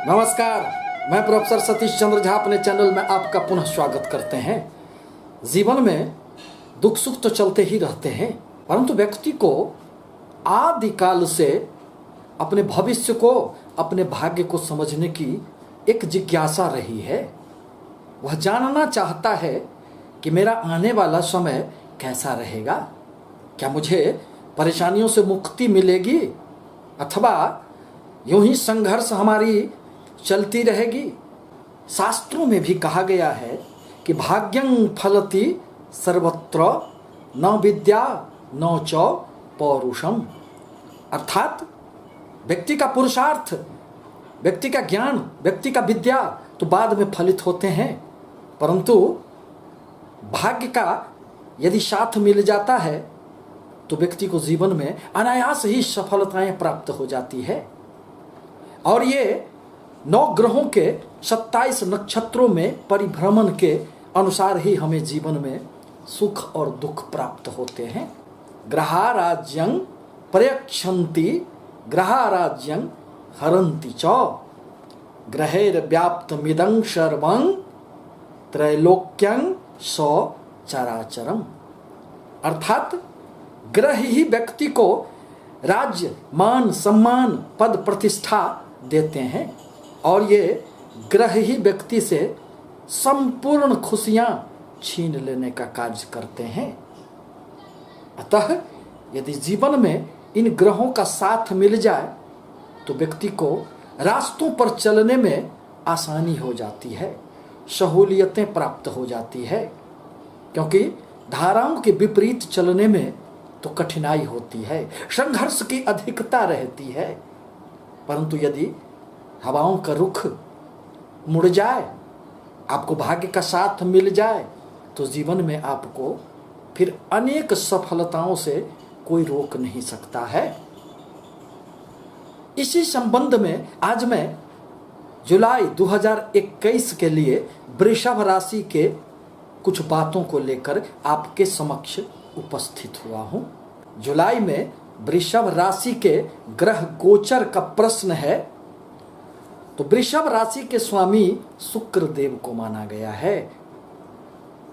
नमस्कार, मैं प्रोफेसर सतीश चंद्र झा अपने चैनल में आपका पुनः स्वागत करते हैं। जीवन में दुख सुख तो चलते ही रहते हैं, परंतु व्यक्ति को आदिकाल से अपने भविष्य को, अपने भाग्य को समझने की एक जिज्ञासा रही है। वह जानना चाहता है कि मेरा आने वाला समय कैसा रहेगा, क्या मुझे परेशानियों से मुक्ति मिलेगी अथवा यूं ही संघर्ष हमारी चलती रहेगी। शास्त्रों में भी कहा गया है कि भाग्यं फलति सर्वत्र न विद्या न च पौरुषम, अर्थात व्यक्ति का पुरुषार्थ, व्यक्ति का ज्ञान, व्यक्ति का विद्या तो बाद में फलित होते हैं, परंतु भाग्य का यदि साथ मिल जाता है तो व्यक्ति को जीवन में अनायास ही सफलताएं प्राप्त हो जाती है। और ये 9 ग्रहों के 27 नक्षत्रों में परिभ्रमण के अनुसार ही हमें जीवन में सुख और दुख प्राप्त होते हैं। ग्रहाराज्यं प्रयच्छन्ति ग्रहाराज्यं हरन्ति च ग्रहेर्व्याप्तमिदं सर्वं त्रैलोक्यं सचराचरम्, अर्थात ग्रह ही व्यक्ति को राज्य, मान, सम्मान, पद, प्रतिष्ठा देते हैं और ये ग्रह ही व्यक्ति से संपूर्ण खुशियां छीन लेने का कार्य करते हैं। अतः यदि जीवन में इन ग्रहों का साथ मिल जाए तो व्यक्ति को रास्तों पर चलने में आसानी हो जाती है, सहूलियतें प्राप्त हो जाती है, क्योंकि धाराओं के विपरीत चलने में तो कठिनाई होती है, संघर्ष की अधिकता रहती है। परंतु यदि हवाओं का रुख मुड़ जाए, आपको भाग्य का साथ मिल जाए तो जीवन में आपको फिर अनेक सफलताओं से कोई रोक नहीं सकता है। इसी संबंध में आज मैं जुलाई 2021 के लिए वृषभ राशि के कुछ बातों को लेकर आपके समक्ष उपस्थित हुआ हूं। जुलाई में वृषभ राशि के ग्रह गोचर का प्रश्न है, तो वृषभ राशि के स्वामी शुक्र देव को माना गया है,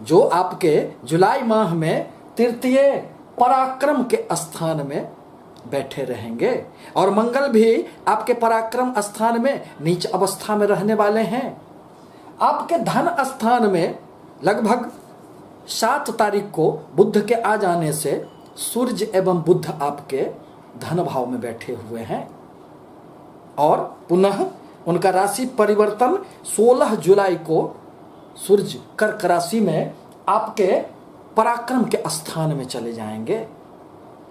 जो आपके जुलाई माह में तृतीय पराक्रम के स्थान में बैठे रहेंगे और मंगल भी आपके पराक्रम स्थान में नीच अवस्था में रहने वाले हैं। आपके धन स्थान में लगभग 7 तारीख को बुध के आ जाने से सूर्य एवं बुध आपके धन भाव में बैठे हुए हैं और पुनः उनका राशि परिवर्तन 16 जुलाई को सूर्य कर्क राशि में आपके पराक्रम के स्थान में चले जाएंगे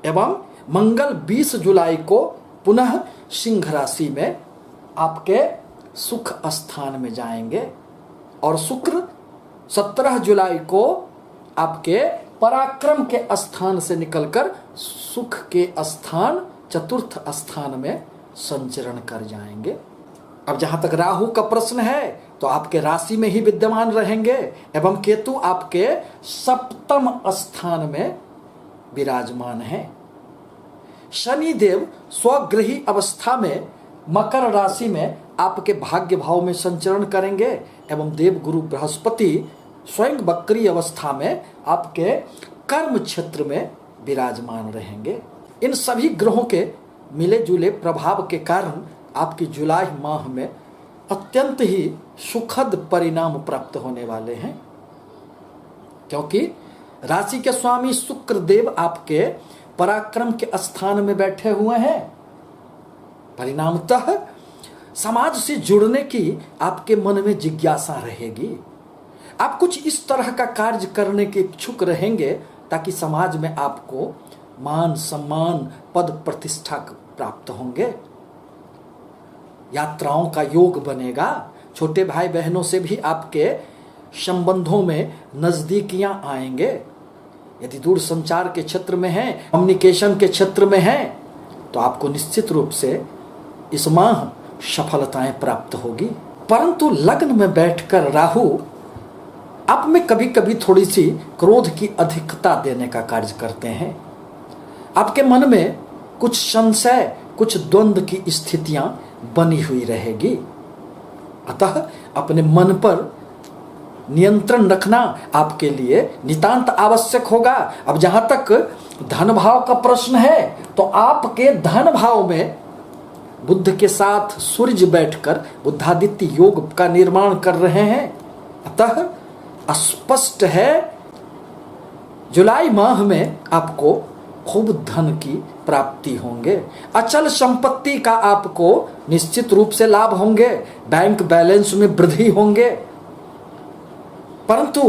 एवं मंगल 20 जुलाई को पुनः सिंह राशि में आपके सुख स्थान में जाएंगे और शुक्र 17 जुलाई को आपके पराक्रम के स्थान से निकलकर सुख के स्थान, चतुर्थ स्थान में संचरण कर जाएंगे। अब जहां तक राहु का प्रश्न है तो आपके राशि में ही विद्यमान रहेंगे एवं केतु आपके 7वें स्थान में विराजमान है। शनि देव स्वगृही अवस्था में मकर राशि में आपके भाग्य भाव में संचरण करेंगे एवं देव गुरु बृहस्पति स्वयं वक्री अवस्था में आपके कर्म क्षेत्र में विराजमान रहेंगे। इन सभी ग्रहों के मिले जुले प्रभाव के कारण आपकी जुलाई माह में अत्यंत ही सुखद परिणाम प्राप्त होने वाले हैं, क्योंकि राशि के स्वामी शुक्र देव आपके पराक्रम के स्थान में बैठे हुए हैं। परिणामतः समाज से जुड़ने की आपके मन में जिज्ञासा रहेगी। आप कुछ इस तरह का कार्य करने के इच्छुक रहेंगे ताकि समाज में आपको मान, सम्मान, पद, प्रतिष्ठा प्राप्त होंगे। यात्राओं का योग बनेगा। छोटे भाई बहनों से भी आपके संबंधों में नजदीकियां आएंगे। यदि दूर संचार के क्षेत्र में हैं, कम्युनिकेशन के क्षेत्र में हैं, तो आपको निश्चित रूप से इस माह सफलताएं प्राप्त होगी। परंतु लग्न में बैठकर राहु आप में कभी कभी थोड़ी सी क्रोध की अधिकता देने का कार्य करते हैं। आपके मन में कुछ संशय, कुछ द्वंद्व की स्थितियां बनी हुई रहेगी। अतः अपने मन पर नियंत्रण रखना आपके लिए नितांत आवश्यक होगा। अब जहां तक धन भाव का प्रश्न है, तो आपके धन भाव में बुद्ध के साथ सूर्य बैठकर बुद्धादित्य योग का निर्माण कर रहे हैं। अतः स्पष्ट है जुलाई माह में आपको खूब धन की प्राप्ति होंगे, अचल संपत्ति का आपको निश्चित रूप से लाभ होंगे, बैंक बैलेंस में वृद्धि होंगे। परंतु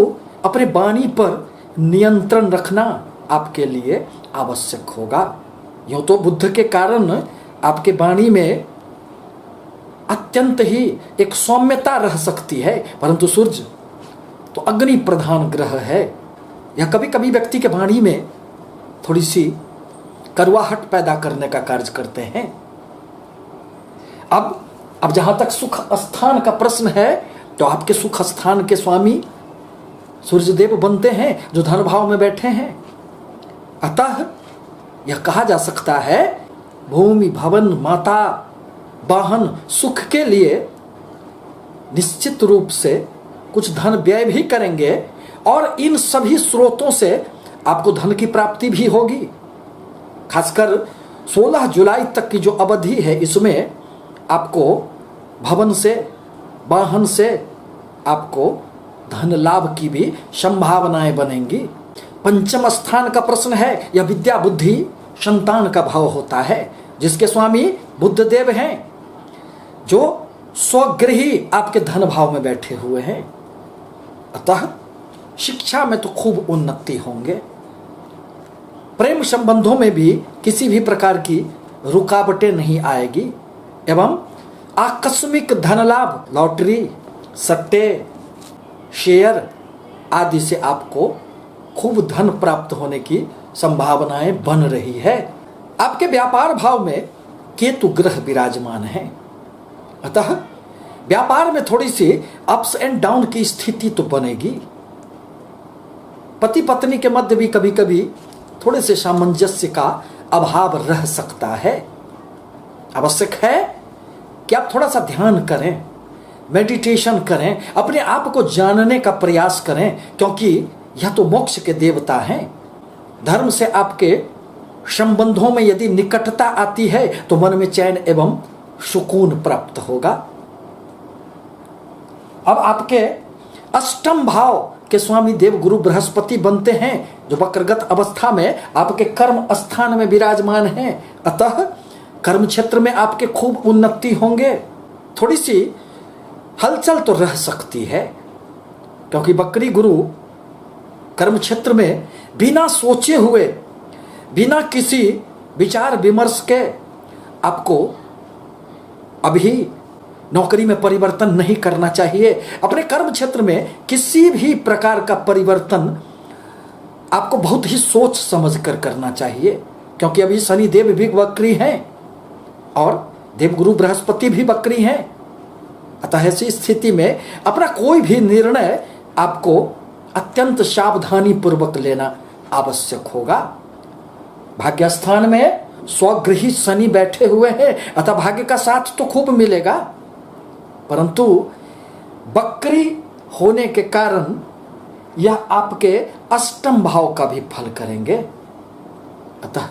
अपने वाणी पर नियंत्रण रखना आपके लिए आवश्यक होगा। यूं तो बुद्ध के कारण आपके वाणी में अत्यंत ही एक सौम्यता रह सकती है, परंतु सूर्य तो अग्नि प्रधान ग्रह है। यह कभी कभी व्यक्ति के वाणी में थोड़ी सी कड़वाहट पैदा करने का कार्य करते हैं। अब जहां तक सुख स्थान का प्रश्न है, तो आपके सुख स्थान के स्वामी सूर्यदेव बनते हैं, जो धन भाव में बैठे हैं। अतः यह कहा जा सकता है भूमि भवन माता वाहन सुख के लिए निश्चित रूप से कुछ धन व्यय भी करेंगे, और इन सभी स्रोतों से आपको धन की प्राप्ति भी होगी। खासकर 16 जुलाई तक की जो अवधि है, इसमें आपको भवन से वाहन से आपको धन लाभ की भी संभावनाएं बनेंगी। पंचम स्थान का प्रश्न है, यह विद्या बुद्धि संतान का भाव होता है, जिसके स्वामी बुद्ध देव हैं, जो स्वगृही आपके धन भाव में बैठे हुए हैं। अतः शिक्षा में तो खूब उन्नति होंगे, प्रेम संबंधों में भी किसी भी प्रकार की रुकावटें नहीं आएगी, एवं आकस्मिक धन लाभ, लॉटरी, सट्टे, शेयर आदि से आपको खूब धन प्राप्त होने की संभावनाएं बन रही है। आपके व्यापार भाव में केतु ग्रह विराजमान है, अतः व्यापार में थोड़ी सी अप्स एंड डाउन की स्थिति तो बनेगी। पति पत्नी के मध्य भी कभी कभी थोड़े से सामंजस्य का अभाव रह सकता है। आवश्यक है कि आप थोड़ा सा ध्यान करें, मेडिटेशन करें, अपने आप को जानने का प्रयास करें, क्योंकि यह तो मोक्ष के देवता हैं। धर्म से आपके संबंधों में यदि निकटता आती है, तो मन में चैन एवं सुकून प्राप्त होगा। अब आपके अष्टम भाव के स्वामी देव गुरु बृहस्पति बनते हैं, जो वक्रगत अवस्था में आपके कर्म स्थान में विराजमान हैं। अतः कर्म क्षेत्र में आपके खूब उन्नति होंगे। थोड़ी सी हलचल तो रह सकती है, क्योंकि बकरी गुरु कर्म क्षेत्र में बिना सोचे हुए, बिना किसी विचार विमर्श के आपको अभी नौकरी में परिवर्तन नहीं करना चाहिए। अपने कर्म क्षेत्र में किसी भी प्रकार का परिवर्तन आपको बहुत ही सोच समझ कर करना चाहिए, क्योंकि अभी शनि देव भी वक्री हैं और देवगुरु बृहस्पति भी वक्री हैं। अतः ऐसी स्थिति में अपना कोई भी निर्णय आपको अत्यंत सावधानी पूर्वक लेना आवश्यक होगा। भाग्य स्थान में स्वगृही शनि बैठे हुए हैं, अतः भाग्य का साथ तो खूब मिलेगा, परंतु बकरी होने के कारण यह आपके अष्टम भाव का भी फल करेंगे। अतः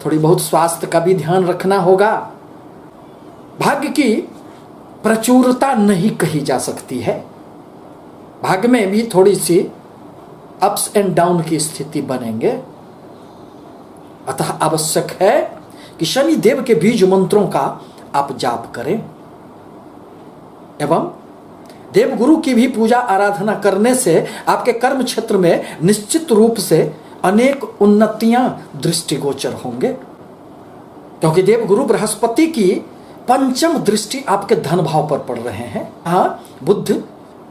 थोड़ी बहुत स्वास्थ्य का भी ध्यान रखना होगा। भाग्य की प्रचुरता नहीं कही जा सकती है, भाग्य में भी थोड़ी सी अप्स एंड डाउन की स्थिति बनेंगे। अतः आवश्यक है कि शनि देव के बीज मंत्रों का आप जाप करें, एवं देवगुरु की भी पूजा आराधना करने से आपके कर्म क्षेत्र में निश्चित रूप से अनेक उन्नतियां दृष्टिगोचर होंगे, क्योंकि देवगुरु बृहस्पति की पंचम दृष्टि आपके धन भाव पर पड़ रहे हैं। हाँ, बुद्ध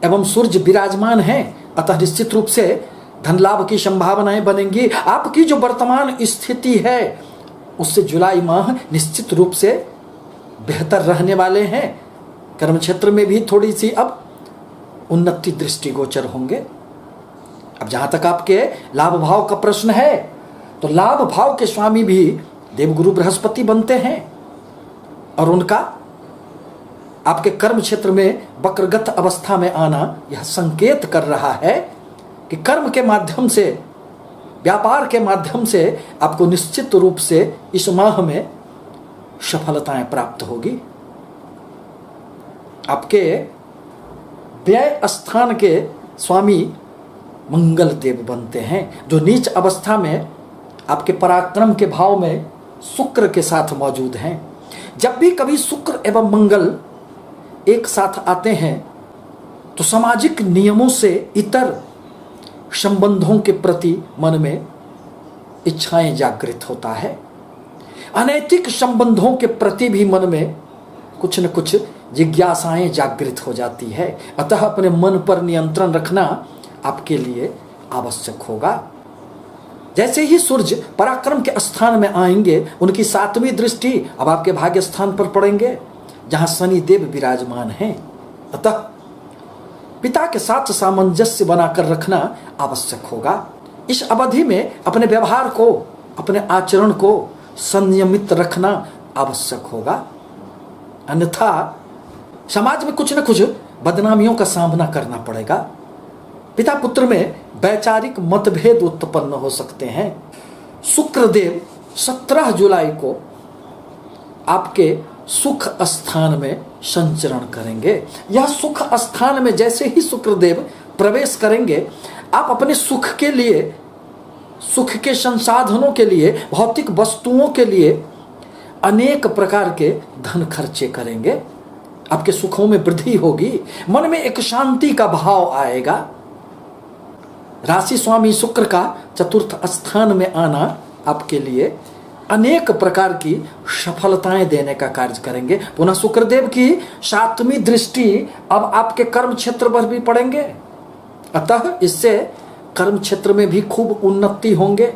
एवं सूर्य विराजमान हैं, अतः निश्चित रूप से धन लाभ की संभावनाएं बनेंगी। आपकी जो वर्तमान स्थिति है उससे जुलाई माह निश्चित रूप से बेहतर रहने वाले हैं। कर्म क्षेत्र में भी थोड़ी सी अब उन्नति दृष्टिगोचर होंगे। अब जहां तक आपके लाभ भाव का प्रश्न है, तो लाभ भाव के स्वामी भी देवगुरु बृहस्पति बनते हैं और उनका आपके कर्म क्षेत्र में वक्रगत अवस्था में आना यह संकेत कर रहा है कि कर्म के माध्यम से, व्यापार के माध्यम से आपको निश्चित रूप से इस माह में सफलताएं प्राप्त होगी। आपके व्यय स्थान के स्वामी मंगल देव बनते हैं, जो नीच अवस्था में आपके पराक्रम के भाव में शुक्र के साथ मौजूद हैं। जब भी कभी शुक्र एवं मंगल एक साथ आते हैं तो सामाजिक नियमों से इतर संबंधों के प्रति मन में इच्छाएं जागृत होता है। अनैतिक संबंधों के प्रति भी मन में कुछ न कुछ जिज्ञासाएं जागृत हो जाती है। अतः अपने मन पर नियंत्रण रखना आपके लिए आवश्यक होगा। जैसे ही सूर्य पराक्रम के स्थान में आएंगे, उनकी 7वीं दृष्टि अब आपके भाग्य स्थान पर पड़ेंगे, जहां शनि देव विराजमान हैं। अतः पिता के साथ सामंजस्य बनाकर रखना आवश्यक होगा। इस अवधि में अपने व्यवहार को, अपने आचरण को संयमित रखना आवश्यक होगा, अन्यथा समाज में कुछ न कुछ बदनामियों का सामना करना पड़ेगा। पिता पुत्र में वैचारिक मतभेद उत्पन्न हो सकते हैं। शुक्रदेव 17 जुलाई को आपके सुख स्थान में संचरण करेंगे। यह सुख स्थान में जैसे ही शुक्रदेव प्रवेश करेंगे, आप अपने सुख के लिए, सुख के संसाधनों के लिए, भौतिक वस्तुओं के लिए अनेक प्रकार के धन खर्चे करेंगे। आपके सुखों में वृद्धि होगी, मन में एक शांति का भाव आएगा। राशि स्वामी शुक्र का 4th स्थान में आना आपके लिए अनेक प्रकार की सफलताएं देने का कार्य करेंगे। पुनः शुक्रदेव की 7वीं दृष्टि अब आपके कर्म क्षेत्र पर भी पड़ेंगे, अतः इससे कर्म क्षेत्र में भी खूब उन्नति होंगे।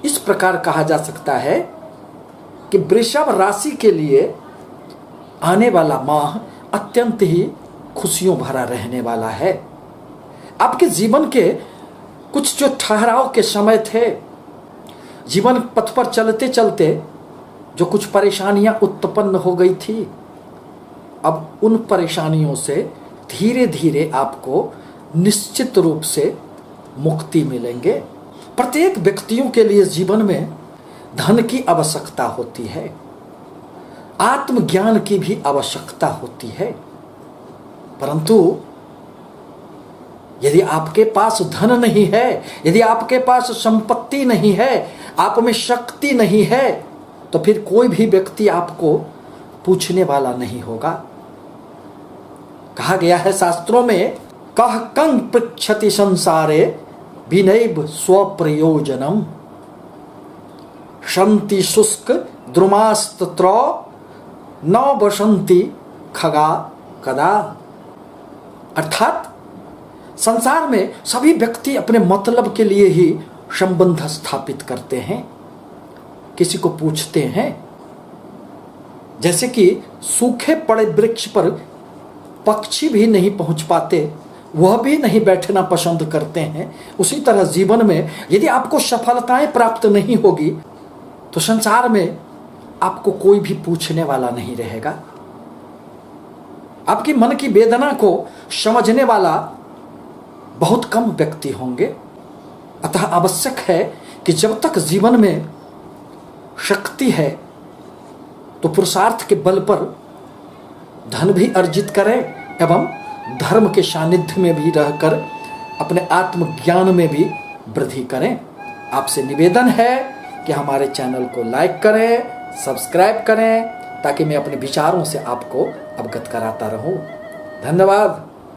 इस प्रकार कहा जा सकता है कि वृषभ राशि के लिए आने वाला माह अत्यंत ही खुशियों भरा रहने वाला है। आपके जीवन के कुछ जो ठहराव के समय थे, जीवन पथ पर चलते चलते जो कुछ परेशानियां उत्पन्न हो गई थी, अब उन परेशानियों से धीरे धीरे आपको निश्चित रूप से मुक्ति मिलेंगे। प्रत्येक व्यक्तियों के लिए जीवन में धन की आवश्यकता होती है, आत्मज्ञान की भी आवश्यकता होती है, परंतु यदि आपके पास धन नहीं है, यदि आपके पास संपत्ति नहीं है, आप में शक्ति नहीं है, तो फिर कोई भी व्यक्ति आपको पूछने वाला नहीं होगा। कहा गया है शास्त्रों में, कह कंग पृच्छति संसारे विनैव स्वप्रयोजनम शंति शुष्क द्रुमास्तत्र न बसंती खगा कदा। अर्थात संसार में सभी व्यक्ति अपने मतलब के लिए ही संबंध स्थापित करते हैं, किसी को पूछते हैं। जैसे कि सूखे पड़े वृक्ष पर पक्षी भी नहीं पहुंच पाते, वह भी नहीं बैठना पसंद करते हैं, उसी तरह जीवन में यदि आपको सफलताएं प्राप्त नहीं होगी तो संसार में आपको कोई भी पूछने वाला नहीं रहेगा। आपकी मन की वेदना को समझने वाला बहुत कम व्यक्ति होंगे। अतः आवश्यक है कि जब तक जीवन में शक्ति है तो पुरुषार्थ के बल पर धन भी अर्जित करें एवं धर्म के सानिध्य में भी रहकर अपने आत्मज्ञान में भी वृद्धि करें। आपसे निवेदन है कि हमारे चैनल को लाइक करें, सब्सक्राइब करें, ताकि मैं अपने विचारों से आपको अवगत कराता रहूं। धन्यवाद।